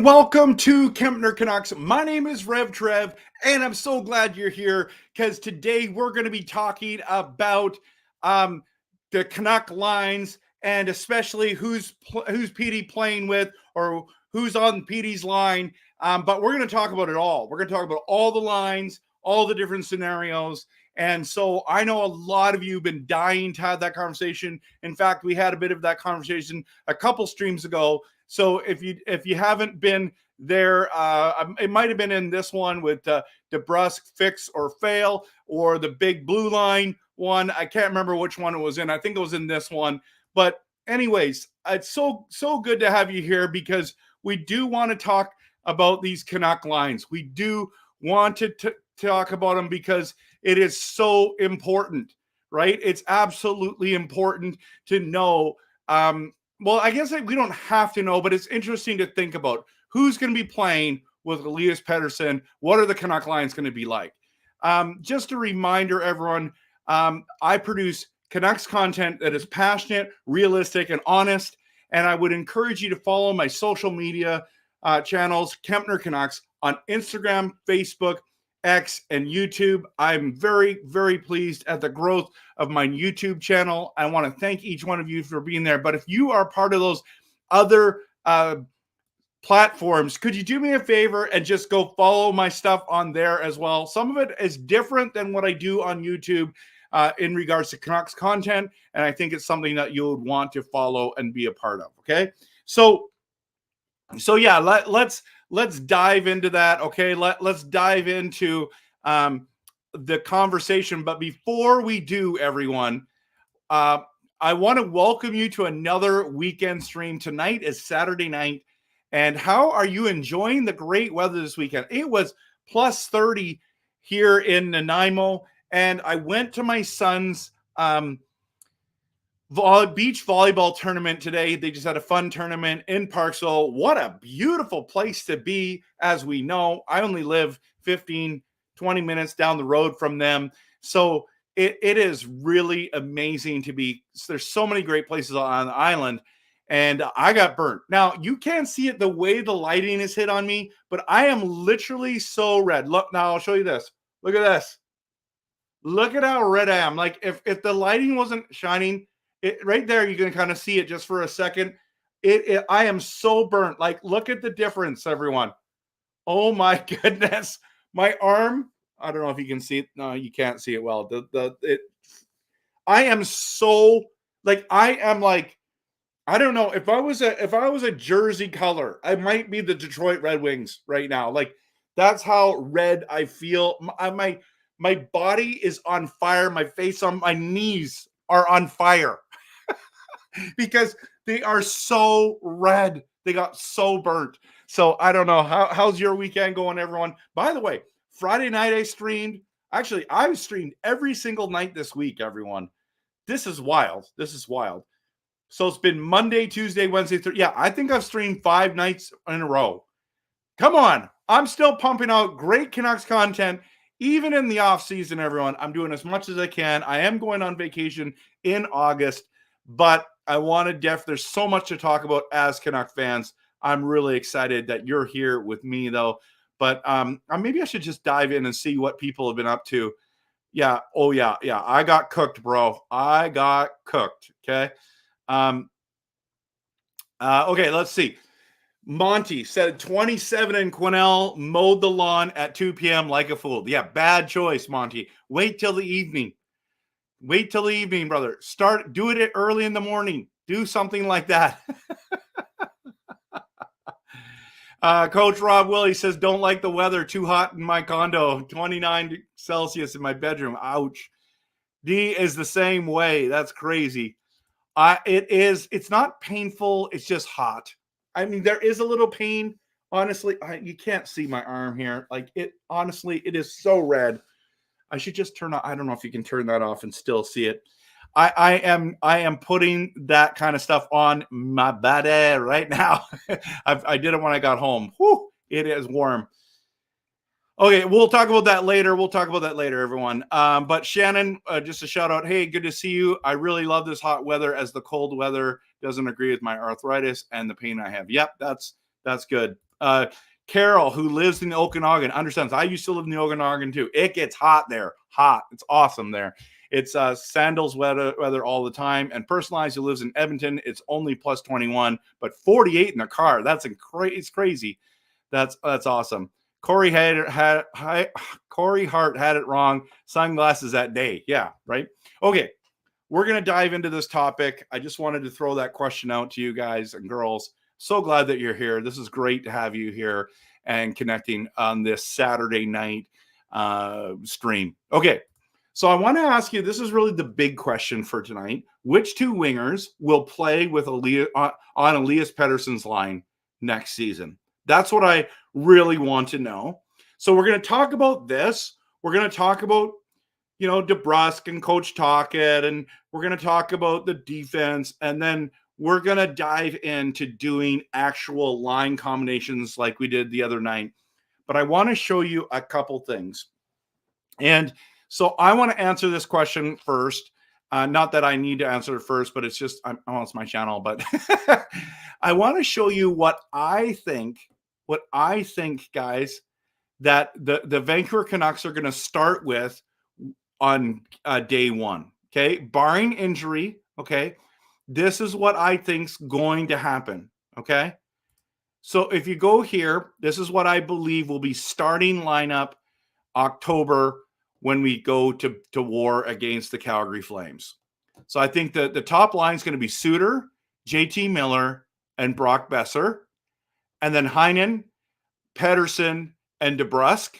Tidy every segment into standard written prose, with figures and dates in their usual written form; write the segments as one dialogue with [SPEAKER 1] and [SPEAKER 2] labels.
[SPEAKER 1] welcome to Kempner Canucks. My name is RevTrev, and I'm so glad you're here because today we're going to be talking about the Canuck lines and especially who's Petey playing with or who's on Petey's line. But we're going to talk about it all. We're going to talk about all the lines, all the different scenarios. And so I know a lot of you have been dying to have that conversation. In fact, we had a bit of that conversation a couple streams ago. So if you haven't been there, it might have been in this one with DeBrusk fix or fail, or the big blue line one. I can't remember which one it was in. I think it was in this one. But anyways, it's so good to have you here because we do want to talk about these Canuck lines. We do want to talk about them because it is so important, right? It's absolutely important to know. Well, I guess we don't have to know, but it's interesting to think about who's going to be playing with Elias Pettersson. What are the Canuck lines going to be like? Just a reminder, everyone, I produce Canucks content that is passionate, realistic, and honest. And I would encourage you to follow my social media channels, Kempner Canucks, on Instagram, Facebook, X, and YouTube. I'm very, very pleased at the growth of my YouTube channel. I want to thank each one of you for being there. But if you are part of those other platforms, could you do me a favor and just go follow my stuff on there as well? Some of it is different than what I do on YouTube in regards to Canucks content. And I think it's something that you would want to follow and be a part of. Okay. So yeah, let's dive into that. Okay. Let's dive into the conversation. But before we do, everyone, I want to welcome you to another weekend stream. Tonight is Saturday night. And how are you enjoying the great weather this weekend? It was plus 30 here in Nanaimo. And I went to my son's beach volleyball tournament today. They just had a fun tournament in Parksville. What a beautiful place to be. As we know, I only live 15, 20 minutes down the road from them. So it is really amazing to be. There's so many great places on the island. And I got burnt. Now, you can't see it the way the lighting is hit on me, but I am literally so red. Look, now I'll show you this. Look at this. Look at how red I am. Like if the lighting wasn't shining, right there, you can kind of see it just for a second. I am so burnt. Like, look at the difference, everyone. Oh my goodness. My arm, I don't know if you can see it. No, you can't see it well. I am so I don't know if I was a jersey color, I might be the Detroit Red Wings right now. Like, that's how red I feel. My body is on fire. My face, on my knees are on fire because they are so red. They got so burnt. So I don't know. How's your weekend going, everyone? By the way, Friday night I streamed. Actually, I've streamed every single night this week, everyone. This is wild. This is wild. So it's been Monday, Tuesday, Wednesday, Thursday. Yeah, I think I've streamed 5 nights in a row. Come on. I'm still pumping out great Canucks content, even in the off season, everyone. I'm doing as much as I can. I am going on vacation in August, but I wanted there's so much to talk about as Canuck fans. I'm really excited that you're here with me, though. But maybe I should just dive in and see what people have been up to. Yeah. Oh, yeah. Yeah. I got cooked, bro. I got cooked. Okay. Okay, let's see. Monty said 27 and Quinnell mowed the lawn at 2 p.m. like a fool. Yeah, bad choice, Monty. Wait till the evening. Wait till the evening, brother. Do it early in the morning. Do something like that. Coach Rob Willie says, don't like the weather. Too hot in my condo. 29 Celsius in my bedroom. Ouch. D is the same way. That's crazy. It's not painful. It's just hot. I mean, there is a little pain. Honestly, you can't see my arm here. Like, honestly, it is so red. I should just turn on. I don't know if you can turn that off and still see it. I am putting that kind of stuff on my body right now. I did it when I got home. Whew, it is warm. Okay, we'll talk about that later. Everyone. But Shannon, just a shout out. Hey, good to see you. I really love this hot weather as the cold weather doesn't agree with my arthritis and the pain I have. Yep, that's good. Carol, who lives in Okanagan, understands. I used to live in the Okanagan too. It gets hot there. Hot. It's awesome there. It's sandals weather all the time. And Personalized, who lives in Edmonton, it's only plus 21, but 48 in the car. It's crazy. That's awesome. Corey Corey Hart had it wrong. Sunglasses that day. Yeah, right. Okay, we're gonna dive into this topic. I just wanted to throw that question out to you guys and girls. So glad that you're here. This is great to have you here and connecting on this Saturday night stream. Okay, so I want to ask you, this is really the big question for tonight. Which two wingers will play with on Elias Pettersson's line next season? That's what I really want to know. So we're going to talk about this. We're going to talk about, DeBrusk and Coach Tocchet, and we're going to talk about the defense, and then we're going to dive into doing actual line combinations like we did the other night. But I want to show you a couple things. And so I want to answer this question first. Not that I need to answer it first, but it's just, it's my channel, but I want to show you what I think, guys, that the Vancouver Canucks are going to start with on day one. Okay. Barring injury. Okay. This is what I think's going to happen. Okay. So if you go here, this is what I believe will be starting lineup October when we go to war against the Calgary Flames. So I think that the top line is going to be Suter, JT Miller, and Brock Boeser. And then Heinen, Pettersson, and DeBrusk.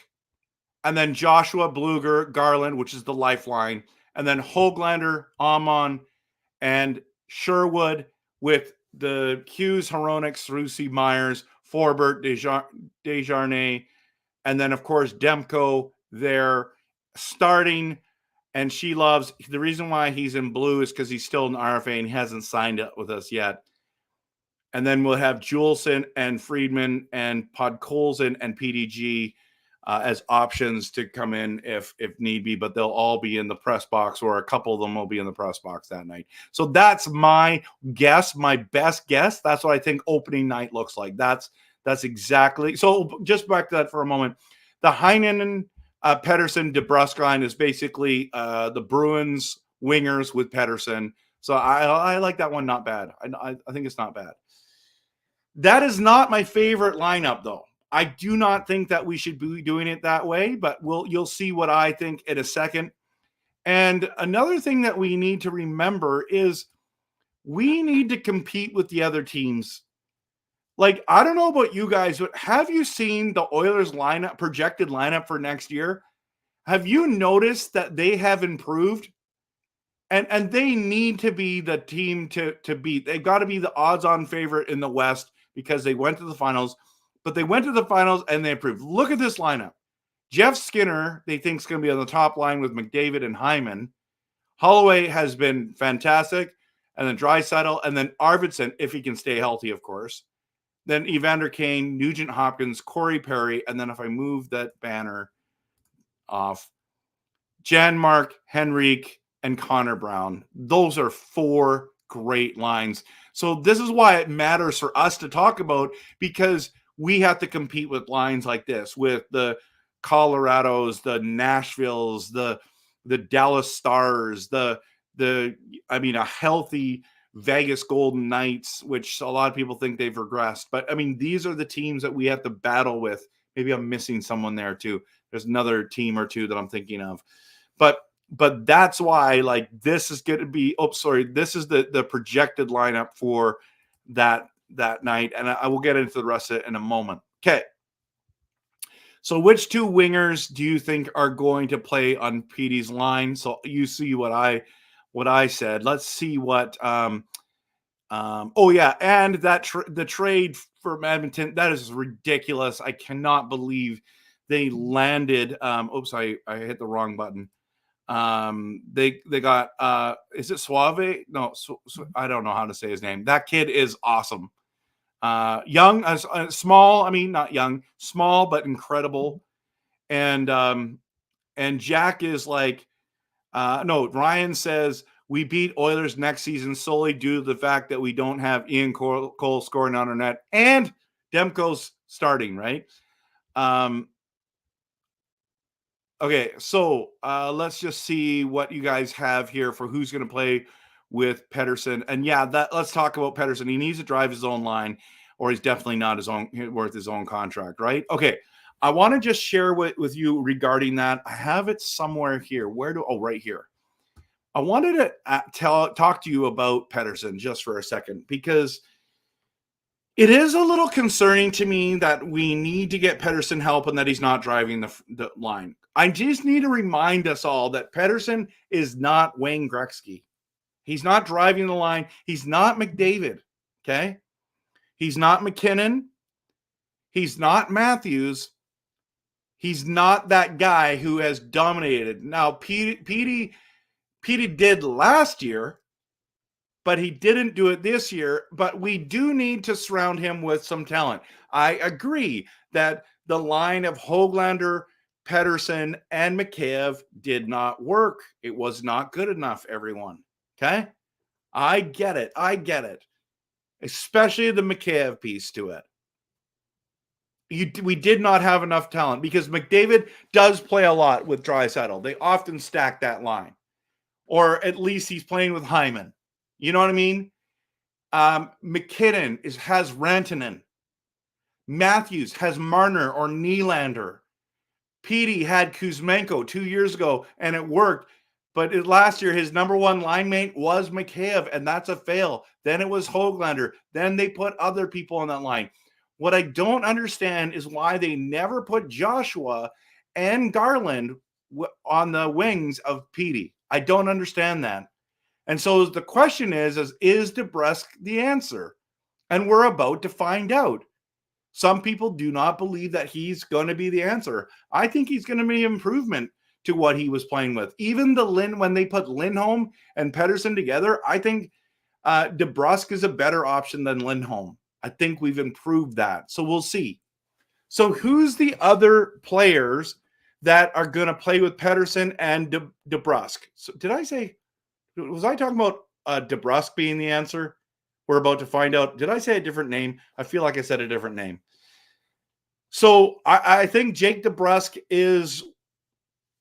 [SPEAKER 1] And then Joshua, Bluger, Garland, which is the lifeline. And then Höglander, Amon, and Sherwood with the Hughes, Hronix, Rusi, Myers, Forbert, Desjardins, and then, of course, Demko there starting. And she loves the reason why he's in blue is because he's still an RFA and he hasn't signed up with us yet. And then we'll have Juleson and Friedman and Podkolzin and PDG as options to come in if need be, but they'll all be in the press box, or a couple of them will be in the press box that night. So that's my guess, my best guess. That's what I think opening night looks like. That's exactly. So just back to that for a moment. The Heinen, Pettersson, DeBrusk line is basically the Bruins wingers with Pettersson. So I like that one. Not bad. I think it's not bad. That is not my favorite lineup, though. I do not think that we should be doing it that way, but you'll see what I think in a second. And another thing that we need to remember is we need to compete with the other teams. Like, I don't know about you guys, but have you seen the Oilers projected lineup for next year? Have you noticed that they have improved? And they need to be the team to beat. They've got to be the odds-on favorite in the West because they went to the finals. But they went to the finals and they improved. Look at this lineup. Jeff Skinner, they think, is going to be on the top line with McDavid and Hyman. Holloway has been fantastic. And then Draisaitl. And then Arvidsson, if he can stay healthy, of course. Then Evander Kane, Nugent Hopkins, Corey Perry. And then if I move that banner off, Janmark, Henrique, and Connor Brown. Those are four great lines. So this is why it matters for us to talk about, because we have to compete with lines like this, with the Colorados, the Nashvilles, the Dallas Stars, a healthy Vegas Golden Knights, which a lot of people think they've regressed. But, these are the teams that we have to battle with. Maybe I'm missing someone there, too. There's another team or two that I'm thinking of. But that's why, this is going to be this is the projected lineup for that night, and I will get into the rest of it in a moment. Okay. So which two wingers do you think are going to play on Petey's line? So you see what I said. Let's see what and the trade for Edmonton, that is ridiculous. I cannot believe they landed I hit the wrong button. They got is it Suave? No, I don't know how to say his name. That kid is awesome. Young, small. Not young, small, but incredible. And Jack is like, no. Ryan says we beat Oilers next season solely due to the fact that we don't have Ian Cole scoring on our net, and Demko's starting, right? Okay, so let's just see what you guys have here for who's going to play with Pettersson. And yeah, let's talk about Pettersson. He needs to drive his own line, or he's definitely not worth his own contract, right? Okay, I want to just share with you regarding that. I have it somewhere here. Right here. I wanted to talk to you about Pettersson just for a second, because it is a little concerning to me that we need to get Pettersson help and that he's not driving the line. I just need to remind us all that Pettersson is not Wayne Gretzky. He's not driving the line. He's not McDavid, okay? He's not McKinnon. He's not Matthews. He's not that guy who has dominated. Now, Petey did last year, but he didn't do it this year. But we do need to surround him with some talent. I agree that the line of Höglander, Pettersson, and Mikheyev did not work. It was not good enough, everyone. Okay? I get it. Especially the Mikheyev piece to it. We did not have enough talent, because McDavid does play a lot with Draisaitl. They often stack that line. Or at least he's playing with Hyman. You know what I mean? McKinnon has Rantanen. Matthews has Marner or Nylander. Petey had Kuzmenko 2 years ago, and it worked. But last year, his number one line mate was Mikheyev, and that's a fail. Then it was Höglander. Then they put other people on that line. What I don't understand is why they never put Joshua and Garland on the wings of Petey. I don't understand that. And so the question is DeBrusk the answer? And we're about to find out. Some people do not believe that he's going to be the answer. I think he's going to be an improvement to what he was playing with. Even when they put Lindholm and Pettersson together, I think DeBrusk is a better option than Lindholm. I think we've improved that. So we'll see. So who's the other players that are going to play with Pettersson and DeBrusk? So was I talking about DeBrusk being the answer? We're about to find out. Did I say a different name? I feel like I said a different name. So I think Jake DeBrusk is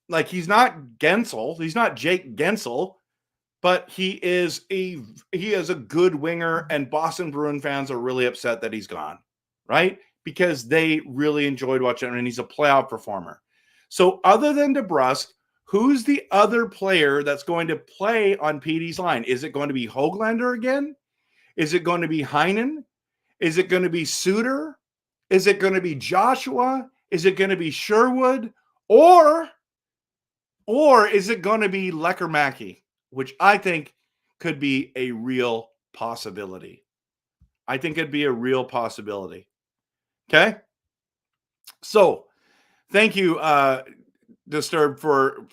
[SPEAKER 1] like, he's not Gensel. He's not Jake Gensel, but he is a good winger, and Boston Bruin fans are really upset that he's gone, right? Because they really enjoyed watching him, and he's a playoff performer. So other than DeBrusk, who's the other player that's going to play on Petey's line? Is it going to be Höglander again? Is it going to be Heinen? Is it going to be Suter? Is it going to be Joshua? Is it going to be Sherwood? Or is it going to be Lecker-Mackey, which I think could be a real possibility. I think it'd be a real possibility. Okay? So, thank you, Disturbed, for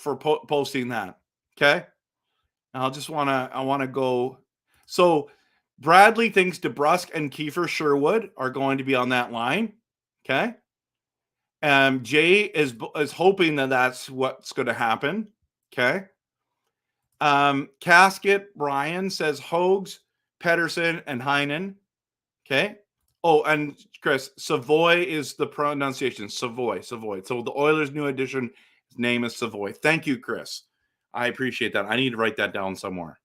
[SPEAKER 1] posting that. Okay? I want to go. So, Bradley thinks DeBrusk and Kiefer Sherwood are going to be on that line. Okay? Jay is hoping that that's what's going to happen. Okay? Casket Brian says Hogs, Pettersson, and Heinen. Okay? Oh, and Chris, Savoy is the pronunciation. Savoy. So the Oilers' new addition, his name is Savoy. Thank you, Chris. I appreciate that. I need to write that down somewhere.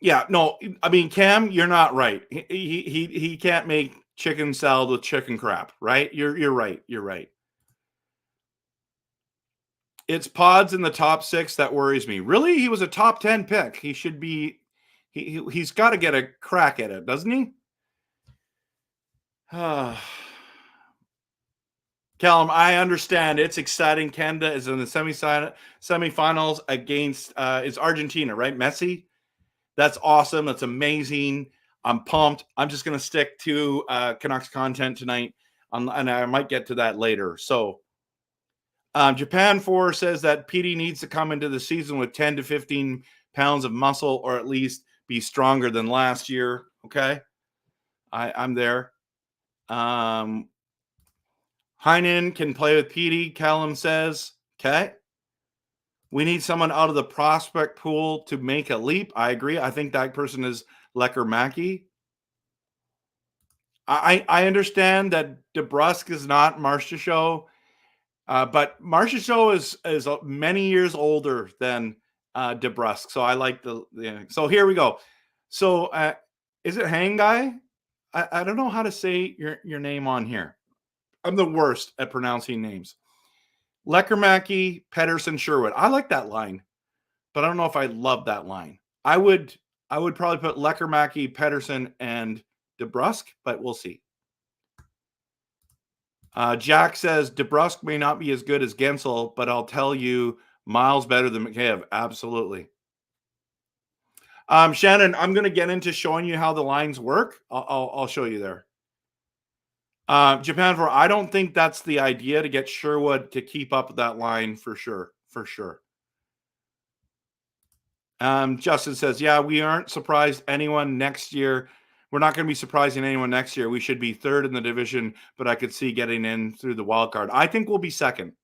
[SPEAKER 1] Yeah, no, I mean, Cam, you're not right. He can't make chicken salad with chicken crap, right? You're right. You're right. It's Pods in the top 6 that worries me. Really? He was a top 10 pick. He should be. He's got to get a crack at it, doesn't he? Callum, I understand. It's exciting. Canada is in the semifinals against it's Argentina, right? Messi. That's awesome. That's amazing. I'm pumped. I'm just going to stick to Canucks content tonight, and I might get to that later. So, Japan 4 says that Petey needs to come into the season with 10 to 15 pounds of muscle, or at least be stronger than last year. Okay, I'm there. Heinen can play with Petey, Callum says. Okay. We need someone out of the prospect pool to make a leap. I agree. I think that person is Lecker-Mackey. I understand that DeBrusk is not Marchessault, but Marchessault is many years older than DeBrusk. So I like so here we go. So is it Hang Guy? I don't know how to say your name on here. I'm the worst at pronouncing names. Lekkerimäki, Pettersson, Sherwood. I like that line, but I don't know if I love that line. I would probably put Lekkerimäki, Pettersson, and DeBrusk, but we'll see. Jack says DeBrusk may not be as good as Gensel, but I'll tell you, miles better than Mikheyev. Absolutely. Shannon, I'm going to get into showing you how the lines work. I'll show you there. Japan, I don't think that's the idea, to get Sherwood to keep up that line for sure. For sure. Justin says, yeah, we aren't surprised anyone next year. We're not going to be surprising anyone next year. We should be third in the division, but I could see getting in through the wild card. I think we'll be second.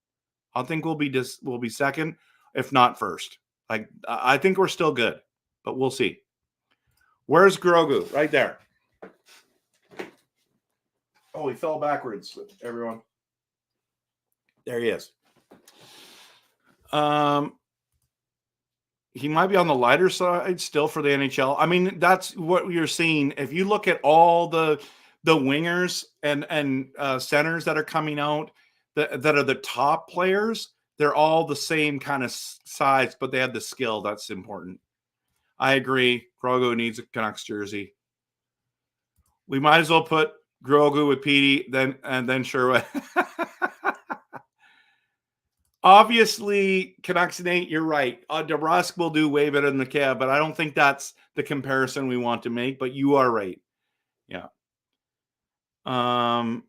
[SPEAKER 1] I think we'll be second, if not first. Like, I think we're still good, but we'll see. Where's Grogu? Right there. Oh, he fell backwards, everyone. There he is. He might be on the lighter side still for the NHL. I mean, that's what you're seeing. If you look at all the wingers and centers that are coming out, that are the top players, they're all the same kind of size, but they have the skill. That's important. I agree. Grogu needs a Canucks jersey. We might as well put Grogu with Petey, then Sherwood. Obviously, Canucks Nate, you're right. DeBrusk will do way better than the Cab, but I don't think that's the comparison we want to make. But you are right. Yeah. Oh,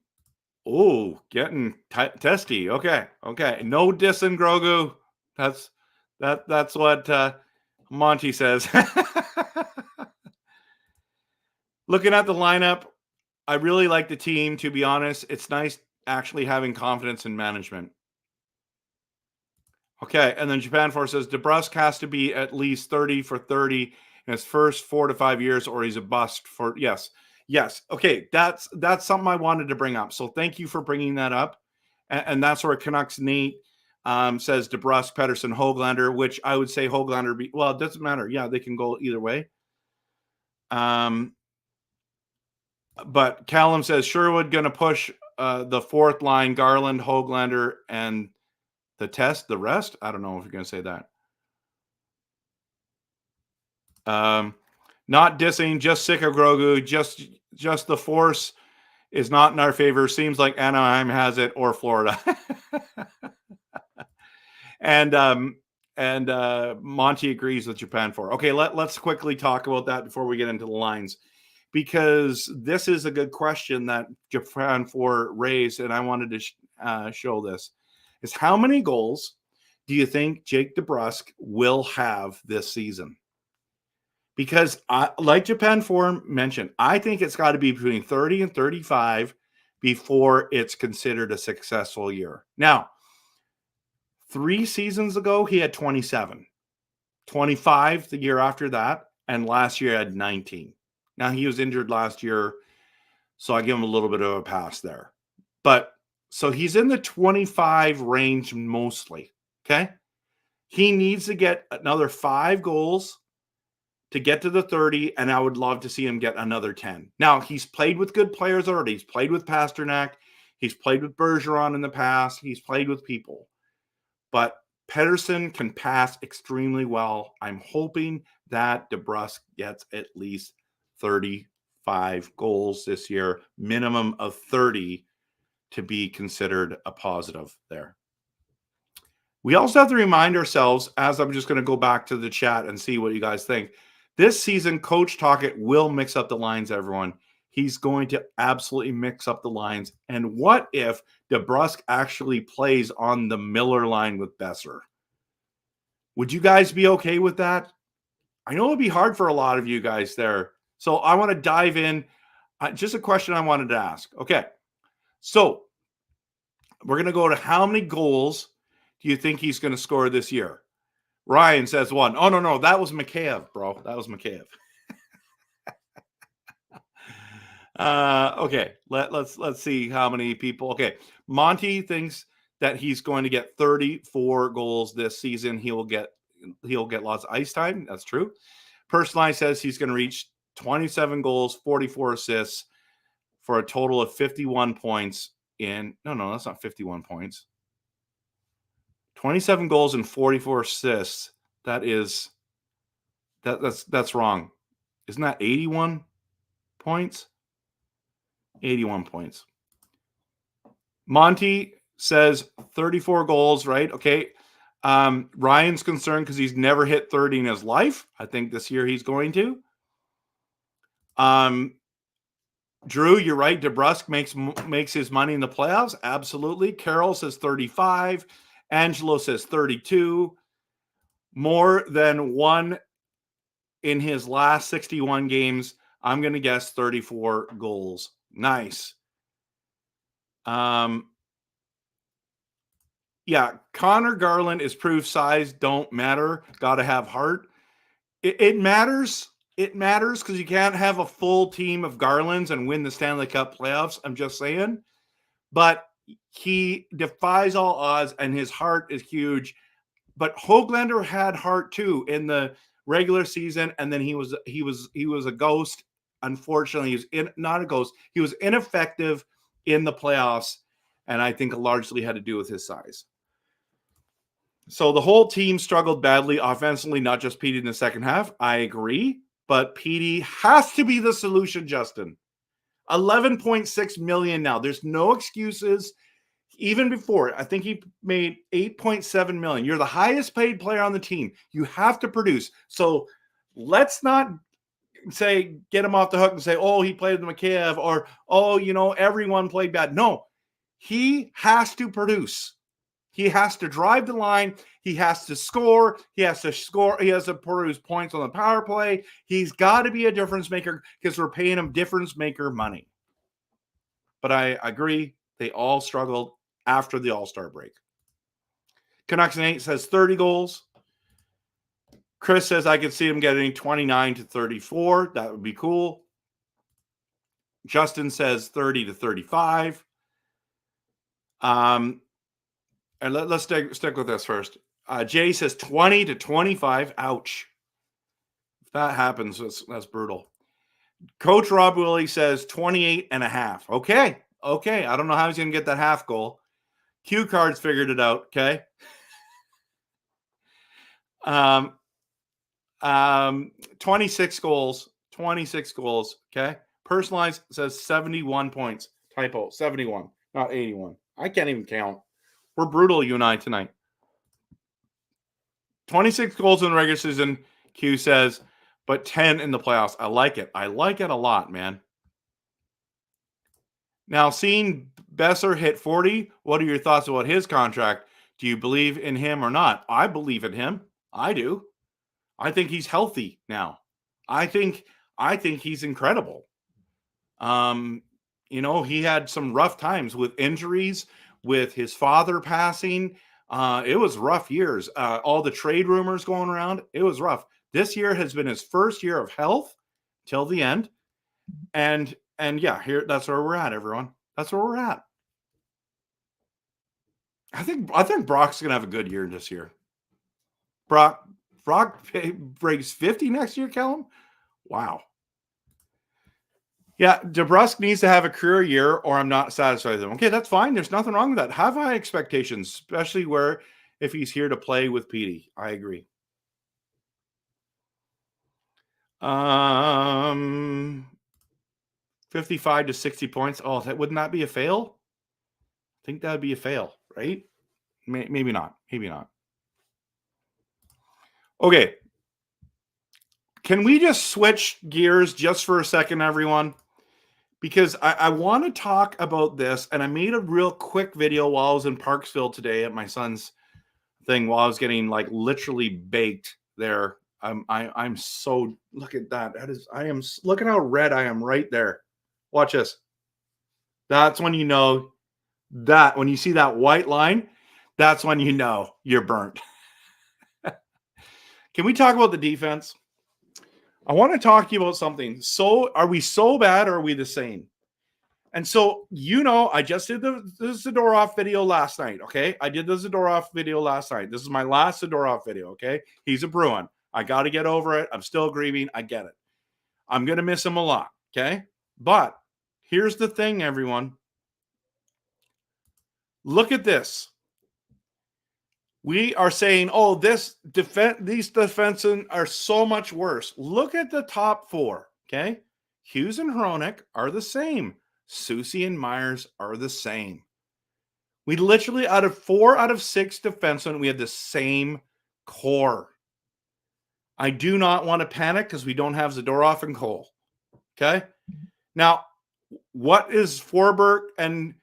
[SPEAKER 1] getting testy. Okay. No dissing Grogu. That's what Monty says. Looking at the lineup, I really like the team. To be honest, it's nice actually having confidence in management. Okay, and then Japan Force says DeBrusk has to be at least 30 for 30 in his first 4 to 5 years, or he's a bust. For yes. Okay, that's something I wanted to bring up. So thank you for bringing that up, and that's where Canucks Nate says DeBrusk, Pettersson, Höglander, which I would say Höglander. It doesn't matter. Yeah, they can go either way. But Callum says Sherwood going to push the fourth line: Garland, Höglander, and the rest. I don't know if you're going to say that. Not dissing, just sick of Grogu. Just the force is not in our favor. Seems like Anaheim has it, or Florida. and Monty agrees with Japan 4. Okay, let's quickly talk about that before we get into the lines, because this is a good question that Japan 4 raised, and I wanted to show this. Is how many goals do you think Jake DeBrusk will have this season? Because like Japan 4 mentioned, I think it's got to be between 30 and 35 before it's considered a successful year. Now, 3 seasons ago, he had 27, 25 the year after that, and last year had 19. Now, he was injured last year, so I give him a little bit of a pass there. But so he's in the 25 range mostly, okay? He needs to get another 5 goals to get to the 30, and I would love to see him get another 10. Now, he's played with good players already. He's played with Pasternak. He's played with Bergeron in the past. He's played with people. But Pettersson can pass extremely well. I'm hoping that DeBrusk gets at least 35 goals this year, minimum of 30 to be considered a positive there. We also have to remind ourselves, as I'm just going to go back to the chat and see what you guys think. This season, Coach Tocchet will mix up the lines, everyone. He's going to absolutely mix up the lines. And what if DeBrusk actually plays on the Miller line with Boeser? Would you guys be okay with that? I know it'd be hard for a lot of you guys there. So I want to dive in. Just a question I wanted to ask. Okay. So we're going to go to how many goals do you think he's going to score this year? Ryan says 1. Oh, no. That was Mikheyev, bro. That was Mikheyev. Okay, let's see how many people. Okay, Monty thinks that he's going to get 34 goals this season. He'll get lots of ice time. That's true. Personalized says he's going to reach 27 goals, 44 assists for a total of 51 points in. No, that's not 51 points. 27 goals and 44 assists. That's wrong. Isn't that 81 points? 81 points. Monty says 34 goals, right? Okay. Ryan's concerned because he's never hit 30 in his life. I think this year he's going to. Drew, you're right. DeBrusk makes his money in the playoffs. Absolutely. Carol says 35. Angelo says 32. More than one in his last 61 games. I'm going to guess 34 goals. Nice. Yeah, Connor Garland is proof size don't matter. Got to have heart. It matters. It matters because you can't have a full team of Garlands and win the Stanley Cup playoffs. I'm just saying. But he defies all odds, and his heart is huge. But Höglander had heart too in the regular season, and then he was a ghost. Unfortunately, not a ghost. He was ineffective in the playoffs, and I think it largely had to do with his size. So the whole team struggled badly offensively, not just Petey in the second half. I agree, but Petey has to be the solution, Justin. 11.6 million now. There's no excuses. Even before, I think he made 8.7 million. You're the highest paid player on the team. You have to produce. So let's not say get him off the hook and say, oh, he played the Mikheyev, or oh, everyone played bad. No, he has to produce. He has to drive the line. He has to score. He has to produce points on the power play. He's got to be a difference maker because we're paying him difference maker money. But I agree. They all struggled after the All-Star break. Canucks and 8 says 30 goals. Chris says I could see him getting 29 to 34. That would be cool. Justin says 30 to 35. And let's stick with this first. Jay says 20 to 25. Ouch. If that happens, that's brutal. Coach Rob Willie says 28 and a half. Okay. I don't know how he's going to get that half goal. Q Cards figured it out. Okay. 26 goals. 26 goals. Okay. Personalized says 71 points. Typo. 71, not 81. I can't even count. We're brutal, you and I, tonight. 26 goals in the regular season, Q says, but 10 in the playoffs. I like it. I like it a lot, man. Now, seeing Boeser hit 40, what are your thoughts about his contract? Do you believe in him or not? I believe in him. I do. I think he's healthy now. I think he's incredible. He had some rough times with injuries, with his father passing. It was rough years. All the trade rumors going around. It was rough. This year has been his first year of health till the end. And yeah, that's where we're at, everyone. That's where we're at. I think Brock's gonna have a good year this year. Brock breaks 50 next year, Callum. Wow. Yeah, DeBrusk needs to have a career year or I'm not satisfied with him. Okay, that's fine. There's nothing wrong with that. Have high expectations, especially if he's here to play with Petey. I agree. 55 to 60 points. Oh, wouldn't that be a fail? I think that would be a fail, right? Maybe not. Maybe not. Okay. Can we just switch gears just for a second, everyone? Because I want to talk about this, and I made a real quick video while I was in Parksville today at my son's thing while I was getting literally baked there. I'm so, look at that. Look at how red I am right there. Watch this. That's when you know that when you see that white line, that's when you know you're burnt. Can we talk about the defense? I want to talk to you about something. So are we so bad or are we the same? And so, I just did the Zadorov video last night, okay? I did the Zadorov video last night. This is my last Zadorov video, okay? He's a Bruin. I got to get over it. I'm still grieving. I get it. I'm going to miss him a lot, okay? But here's the thing, everyone. Look at this. We are saying, oh, these defensemen are so much worse. Look at the top four, okay? Hughes and Hronek are the same. Soucy and Myers are the same. We literally, out of 4 out of 6 defensemen, we have the same core. I do not want to panic because we don't have Zadorov and Cole. Okay? Now, what is Forbert and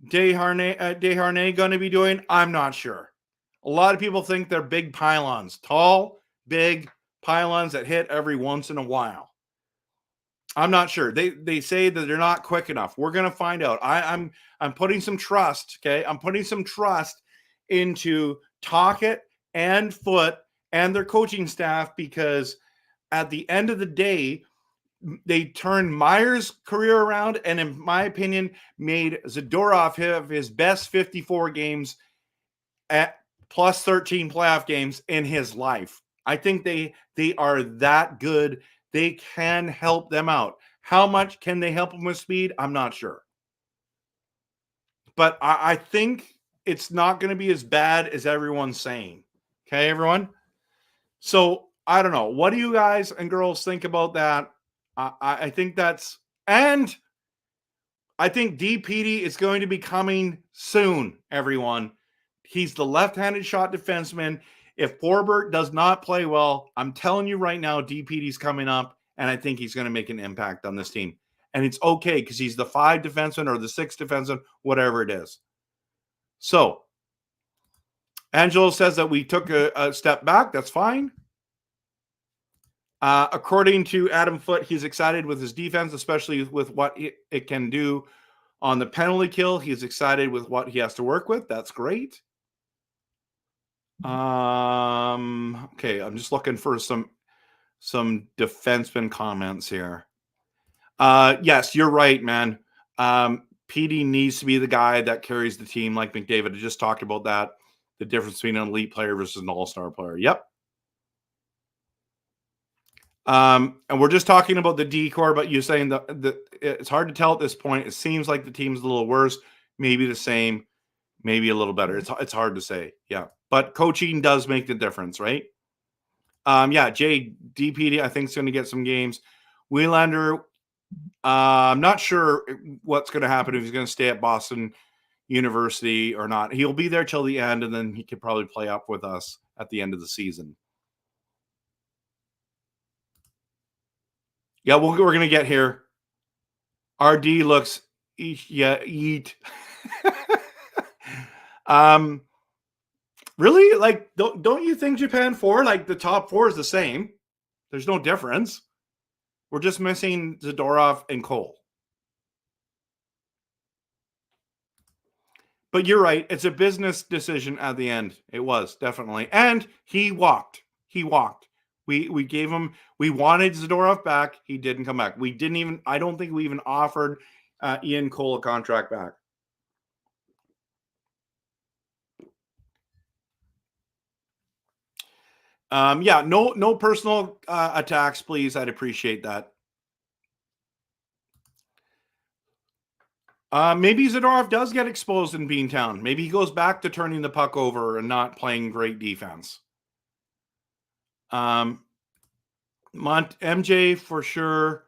[SPEAKER 1] Desharnais going to be doing? I'm not sure. A lot of people think they're big pylons. Tall, big pylons that hit every once in a while. I'm not sure. They say that they're not quick enough. We're going to find out. I'm putting some trust, okay? I'm putting some trust into Tocchet and Foote and their coaching staff, because at the end of the day, they turned Myers' career around and, in my opinion, made Zadorov have his best 54 games at plus 13 playoff games in his life. I think they are that good. They can help them out. How much can they help them with speed? I'm not sure. But I think it's not going to be as bad as everyone's saying. Okay, everyone? So, I don't know. What do you guys and girls think about that? I think that's... And I think Petey is going to be coming soon, everyone. He's the left-handed shot defenseman. If Forbert does not play well, I'm telling you right now, Petey's coming up, and I think he's going to make an impact on this team. And it's okay because he's the 5 defenseman or the 6 defenseman, whatever it is. So, Angelo says that we took a step back. That's fine. According to Adam Foote, he's excited with his defense, especially with what it can do on the penalty kill. He's excited with what he has to work with. That's great. Okay, I'm just looking for some defenseman comments here. Yes, you're right, man. Petey needs to be the guy that carries the team, like McDavid. I just talked about that. The difference between an elite player versus an all-star player. Yep. And we're just talking about the D-core, but you're saying that it's hard to tell at this point. It seems like the team's a little worse, maybe the same, maybe a little better. It's hard to say. Yeah. But coaching does make the difference, right? Yeah, Jay Petey, I think, is going to get some games. Wielander, I'm not sure what's going to happen, if he's going to stay at Boston University or not. He'll be there till the end, and then he could probably play up with us at the end of the season. Yeah, we're going to get here. RD looks, eat. Really? Like, don't you think Japan 4, like the top 4 is the same? There's no difference. We're just missing Zadorov and Cole. But you're right. It's a business decision at the end. It was, definitely. And he walked. We gave him, we wanted Zadorov back. He didn't come back. I don't think we even offered Ian Cole a contract back. Yeah, no personal attacks, please. I'd appreciate that. Maybe Zadorov does get exposed in Beantown. Maybe he goes back to turning the puck over and not playing great defense. MJ for sure.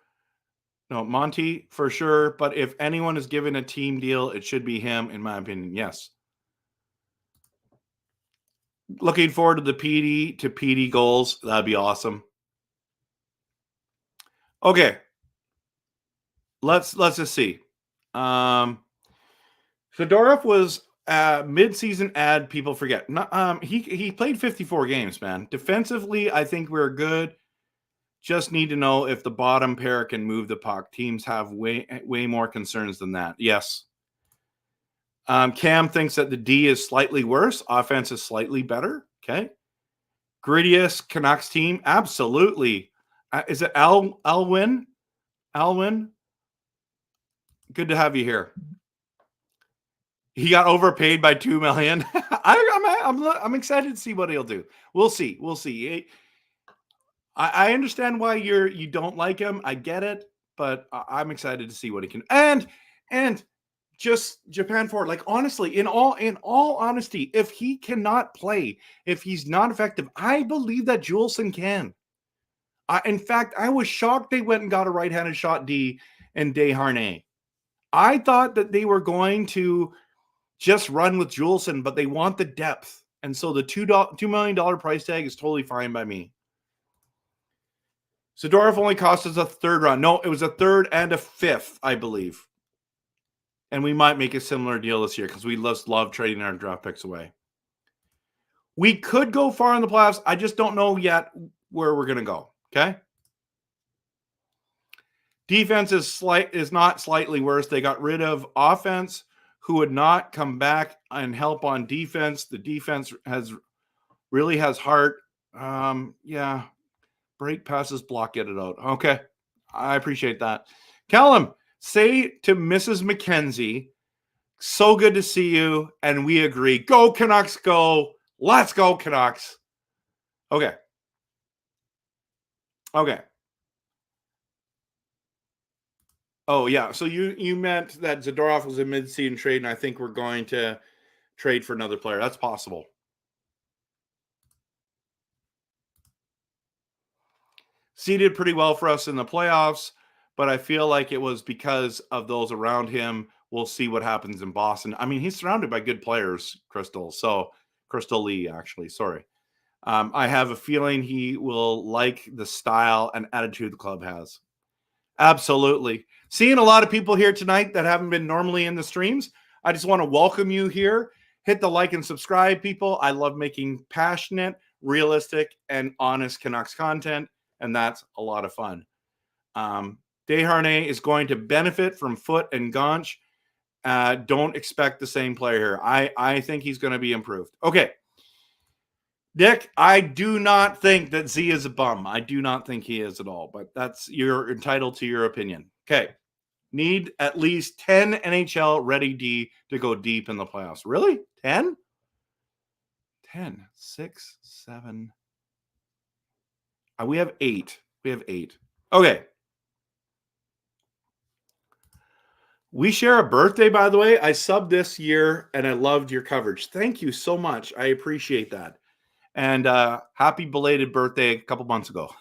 [SPEAKER 1] No, Monty for sure. But if anyone is given a team deal, it should be him, in my opinion. Yes. Looking forward to the Petey goals. That'd be awesome. Okay. Let's just see. Zadorov was mid-season ad. People forget. He played 54 games, man. Defensively, I think we're good. Just need to know if the bottom pair can move the puck. Teams have way more concerns than that. Yes. Cam thinks that the D is slightly worse. Offense is slightly better. Okay. Grittiest Canucks team. Absolutely. Is it Alwyn? Good to have you here. He got overpaid by $2 million. I'm excited to see what he'll do. We'll see. We'll see. I understand why you don't like him. I get it, but I'm excited to see what he can. And just Japan forward. Like honestly, in all honesty, if he cannot play, if he's not effective, I believe that Juleson can. In fact, I was shocked they went and got a right-handed shot D and Desharnais. I thought that they were going to just run with Juleson, but they want the depth. And so the $2 million price tag is totally fine by me. Zadorov only cost us a third round. No, it was a third and a fifth, I believe. And we might make a similar deal this year because we just love trading our draft picks away. We could go far in the playoffs. I just don't know yet where we're going to go. Okay. Defense is not slightly worse. They got rid of offense who would not come back and help on defense. The defense really has heart. Yeah. Break passes, block, get it out. Okay. I appreciate that. Callum, say to Mrs. McKenzie, so good to see you. And we agree. Go Canucks, go. Let's go Canucks. Okay. Okay. Oh, yeah. So you meant that Zadorov was a mid-season trade, and I think we're going to trade for another player. That's possible. C did pretty well for us in the playoffs, but I feel like it was because of those around him. We'll see what happens in Boston. I mean, he's surrounded by good players, Crystal. So Crystal Lee, actually. Sorry. I have a feeling he will like the style and attitude the club has. Absolutely. Seeing a lot of people here tonight that haven't been normally in the streams. I just want to welcome you here. Hit the like and subscribe, people. I love making passionate, realistic, and honest Canucks content, and that's a lot of fun. Desharnais is going to benefit from Foot and Gaunch. Don't expect the same player here. I think he's going to be improved. Okay. Dick, I do not think that Z is a bum. I do not think he is at all, but you're entitled to your opinion. Okay. Need at least 10 NHL ready D to go deep in the playoffs. Really? 10? 10, 6, 7. We have 8. We have 8. Okay. We share a birthday, by the way. I subbed this year and I loved your coverage. Thank you so much. I appreciate that. And happy belated birthday a couple months ago.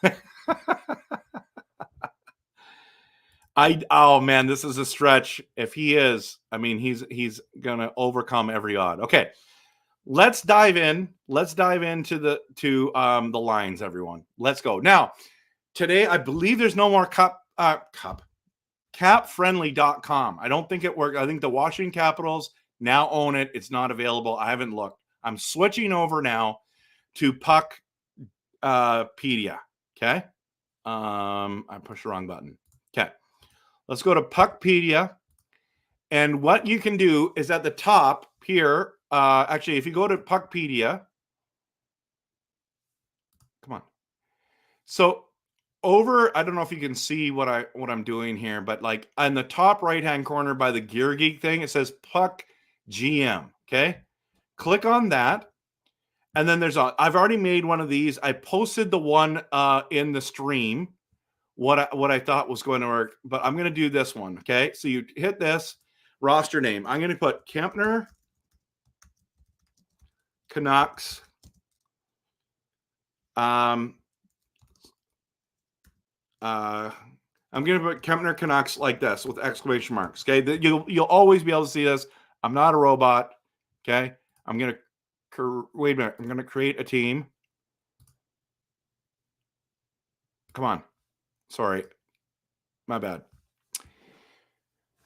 [SPEAKER 1] Oh man, this is a stretch. If he is, I mean, he's gonna overcome every odd. Okay, let's dive in. Let's dive into the lines, everyone. Let's go now. Today, I believe there's no more capfriendly.com. I don't think it worked. I think the Washington Capitals now own it. It's not available. I haven't looked. I'm switching over now to Puckpedia. Okay. I pushed the wrong button. Okay. Let's go to Puckpedia. And what you can do is at the top here, actually, if you go to Puckpedia, come on. So over, I don't know if you can see what I'm doing here, but like on the top right-hand corner by the Gear Geek thing, it says Puck GM. Okay. Click on that. And then I've already made one of these. I posted the one in the stream, what I thought was going to work, but I'm going to do this one. Okay. So you hit this roster name. I'm going to put Kempner Canucks. I'm going to put Kempner Canucks like this with exclamation marks. Okay. You'll always be able to see this. I'm not a robot. Okay. I'm going to wait a minute. I'm going to create a team. Come on. Sorry. My bad.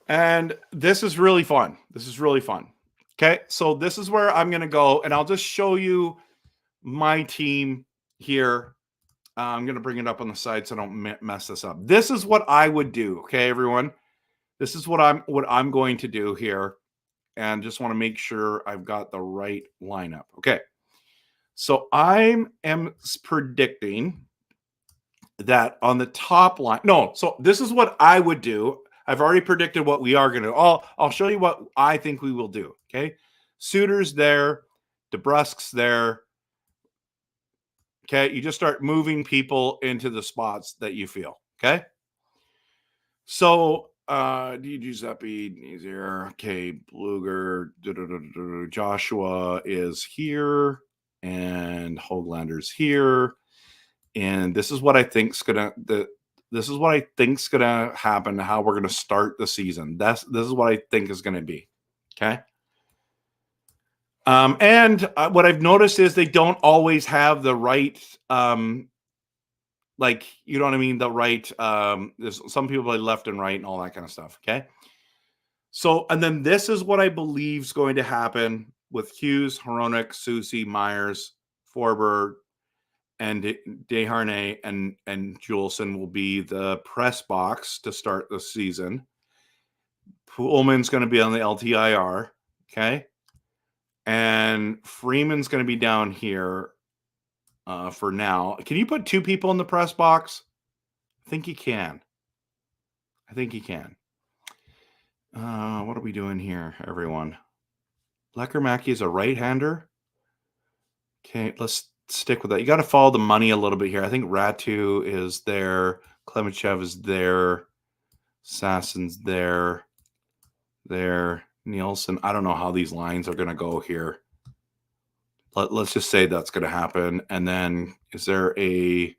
[SPEAKER 1] And this is really fun. This is really fun. Okay. So this is where I'm going to go, and I'll just show you my team here. I'm going to bring it up on the side so I don't mess this up. This is what I would do. Okay, everyone. This is what I'm going to do here. And just want to make sure I've got the right lineup. Okay. So I am predicting that on the top line. No, so this is what I would do. I've already predicted what we are going to. I'll show you what I think we will do. Okay. Suter's there. DeBrusk's there. Okay. You just start moving people into the spots that you feel. Okay. So, Giuseppe is here. Okay. Bluger. Joshua is here. And Hoaglander's here. And this is what I think's gonna happen. How we're gonna start the season. This is what I think is gonna be. Okay. And what I've noticed is they don't always have the right, like, you know what I mean, the right. There's some people play left and right and all that kind of stuff. Okay. So, and then this is what I believe is going to happen with Hughes, Hronik, Susie, Myers, Forber, and Desharnais and Juleson will be the press box to start the season. Pullman's going to be on the LTIR, okay? And Freeman's going to be down here for now. Can you put 2 people in the press box? I think you can. What are we doing here, everyone? Lecker is a right-hander. Okay, let's stick with that. You got to follow the money a little bit here. I think Ratu is there. Klemenchev is there. Sassen's there. Nielsen. I don't know how these lines are going to go here. Let's just say that's going to happen. And then is there a...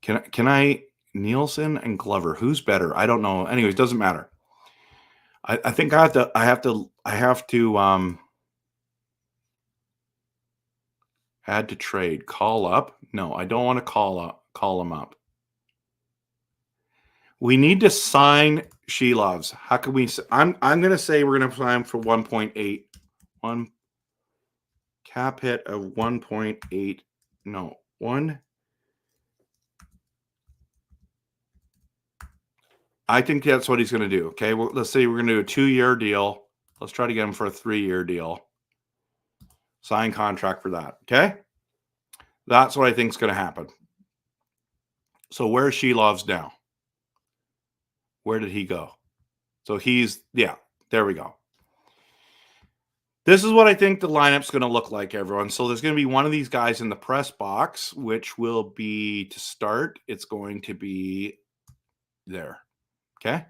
[SPEAKER 1] Can I... Nielsen and Glover. Who's better? I don't know. Anyways, doesn't matter. I think I have to add to trade. Call up. No, I don't want to call him up. We need to sign Shilovs. How can we? I'm going to say we're going to sign for 1.8. One cap hit of 1.8. No, 1. I think that's what he's going to do. Okay, let's say we're going to do a 2-year deal. Let's try to get him for a 3-year deal. Sign contract for that. Okay, that's what I think is going to happen. So where's Shilovs now? Where did he go? So there we go. This is what I think the lineup's going to look like, everyone. So there's going to be one of these guys in the press box, which will be, to start, it's going to be there. Okay.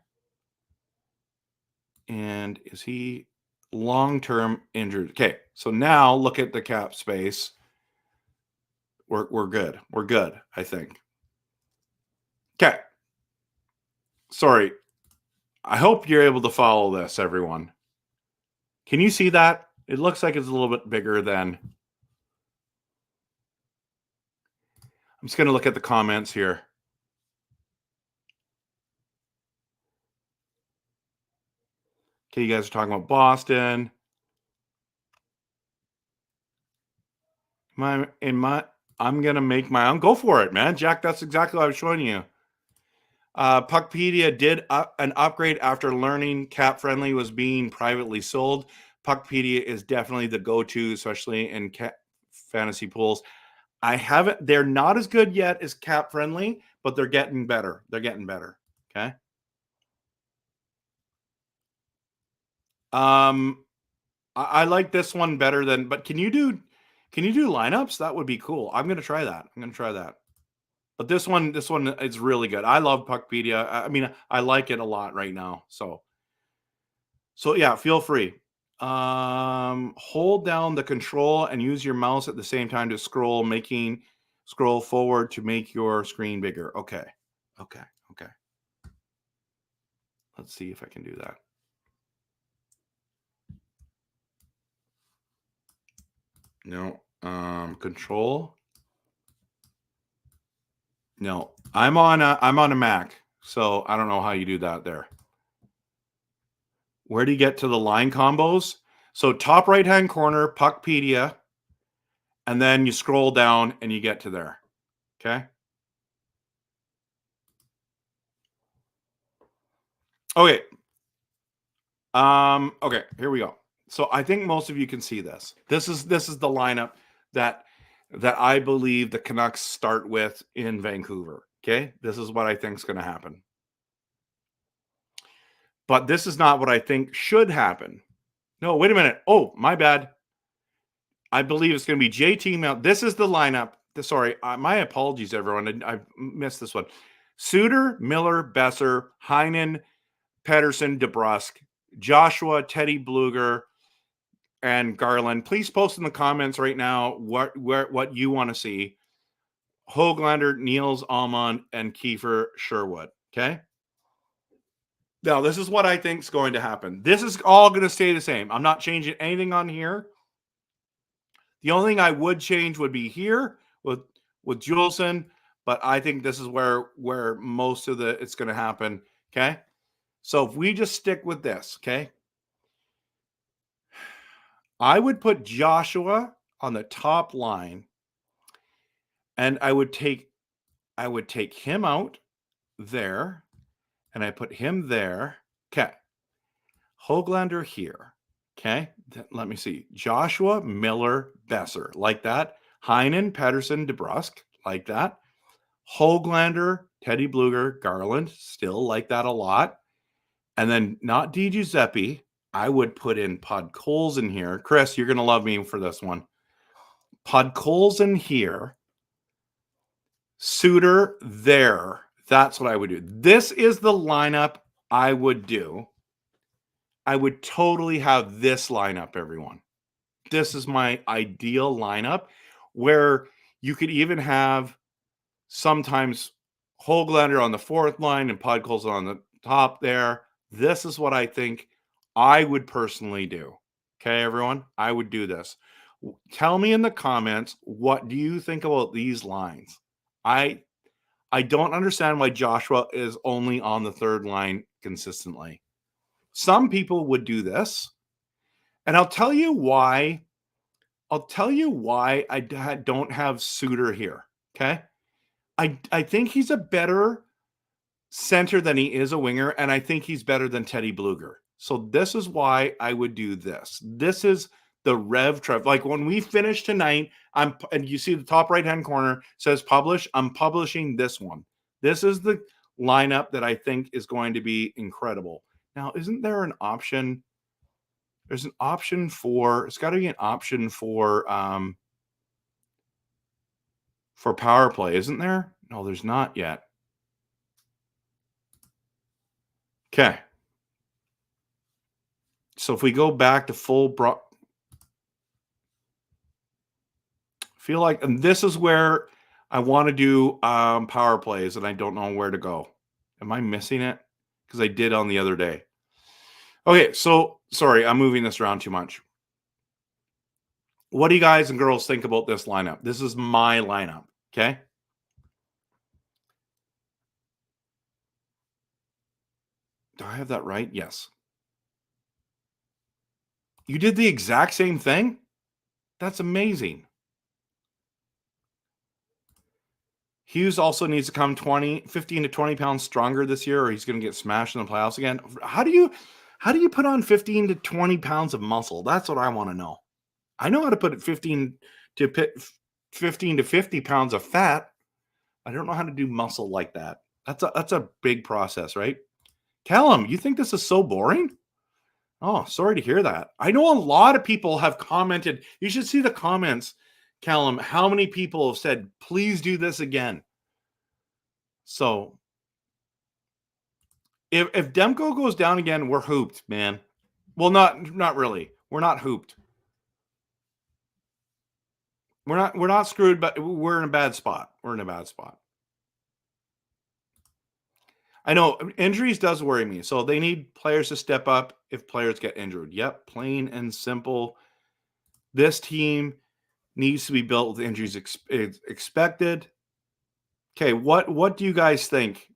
[SPEAKER 1] And is he long-term injured? Okay. So now look at the cap space. We're good. We're good, I think. Okay. Sorry. I hope you're able to follow this, everyone. Can you see that? It looks like it's a little bit bigger than... I'm just going to look at the comments here. Okay, you guys are talking about Boston. I'm going to make my own. Go for it, man. Jack, that's exactly what I was showing you. Puckpedia did an upgrade after learning Cap Friendly was being privately sold. Puckpedia is definitely the go-to, especially in fantasy pools. They're not as good yet as Cap Friendly, but they're getting better. Okay. I like this one better than, but can you do lineups? That would be cool. I'm going to try that. But this one is really good. I love Puckpedia. I mean, I like it a lot right now. So yeah, feel free. Hold down the control and use your mouse at the same time to scroll forward to make your screen bigger. Okay. Let's see if I can do that. No, control. No, I'm on a Mac, so I don't know how you do that there. Where do you get to the line combos? So top right-hand corner, Puckpedia, and then you scroll down and you get to there. Okay. Okay. Okay, here we go. So I think most of you can see this. This is the lineup that I believe the Canucks start with in Vancouver. Okay. This is what I think is going to happen. But this is not what I think should happen. No, wait a minute. Oh, my bad. I believe it's going to be JT Mount. This is the lineup. Sorry, my apologies, everyone. I missed this one. Suter, Miller, Boeser, Heinen, Pettersson, DeBrusk, Joshua, Teddy Bluger, and Garland. Please post in the comments right now what you want to see. Höglander, Niels Almond, and Kiefer Sherwood. Okay. Now, this is what I think is going to happen. This is all going to stay the same. I'm not changing anything on here. The only thing I would change would be here with Juleson, but I think this is where most of it's going to happen. Okay. So if we just stick with this, okay, I would put Joshua on the top line, and I would take him out there, and I put him there. Okay. Höglander here. Okay. Let me see. Joshua, Miller, Boeser, like that. Heinen, Pettersson, DeBrusk, like that. Höglander, Teddy Bluger, Garland, still like that a lot. And then not Di Giuseppe. I would put in Podkolzin here. Chris, you're going to love me for this one. Podkolzin here. Suter there. That's what I would do. This is the lineup I would do. I would totally have this lineup, everyone. This is my ideal lineup, where you could even have sometimes Höglander on the fourth line and Podkolzin on the top there. This is what I think I would personally do. Okay, everyone? I would do this. Tell me in the comments, what do you think about these lines? I don't understand why Joshua is only on the third line consistently. Some people would do this, and I'll tell you why. I'll tell you why I don't have Suter here. Okay, I think he's a better center than he is a winger, and I think he's better than Teddy Bluger. So this is why I would do this. This is the RevTrev. Like when we finish tonight, and you see the top right-hand corner says publish. I'm publishing this one. This is the lineup that I think is going to be incredible. Now, isn't there an option? There's an option for, it's got to be an option for power play, isn't there? No, there's not yet. Okay. So if we go back to full feel like, and this is where I want to do power plays, and I don't know where to go. Am I missing it? Because I did on the other day. Okay, so sorry, I'm moving this around too much. What do you guys and girls think about this lineup? This is my lineup, okay? Do I have that right? Yes. You did the exact same thing? That's amazing. Hughes also needs to come 15 to 20 pounds stronger this year, or he's going to get smashed in the playoffs again. How do you put on 15 to 20 pounds of muscle? That's what I want to know. I know how to put 15 to 50 pounds of fat. I don't know how to do muscle like that. That's a big process, right? Callum, you think this is so boring? Oh, sorry to hear that. I know a lot of people have commented. You should see the comments, Callum. How many people have said, please do this again? So if Demko goes down again, we're hooped, man. Well, not really. We're not hooped. We're not screwed, but we're in a bad spot. We're in a bad spot. I know injuries does worry me. So they need players to step up if players get injured. Yep, plain and simple. This team needs to be built with injuries expected. Okay, what do you guys think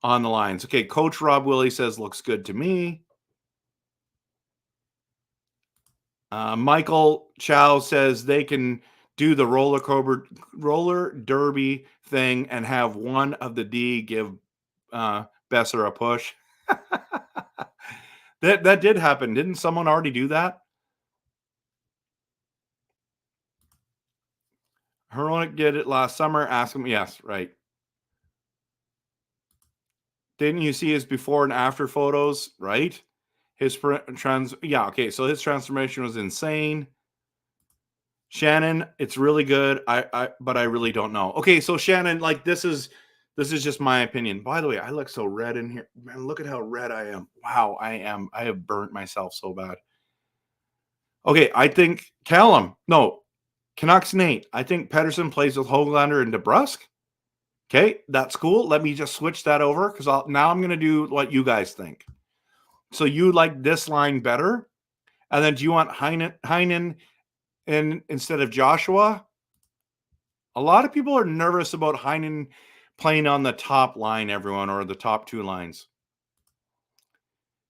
[SPEAKER 1] on the lines? Okay, Coach Rob Willie says looks good to me. Michael Chow says they can do the roller derby thing and have one of the D give Boeser a push. That did happen. Didn't someone already do that? Heronic did it last summer. Ask him. Yes, right. Didn't you see his before and after photos, right? His so his transformation was insane. Shannon, it's really good. But I really don't know. Okay, so Shannon, like this is just my opinion. By the way, I look so red in here. Man, look at how red I am. Wow, I have burnt myself so bad. Okay, I think Canucks Nate. I think Pettersson plays with Höglander and DeBrusk. Okay, that's cool. Let me just switch that over because now I'm going to do what you guys think. So you like this line better, and then do you want Heinen instead of Joshua? A lot of people are nervous about Heinen playing on the top line, everyone, or the top two lines.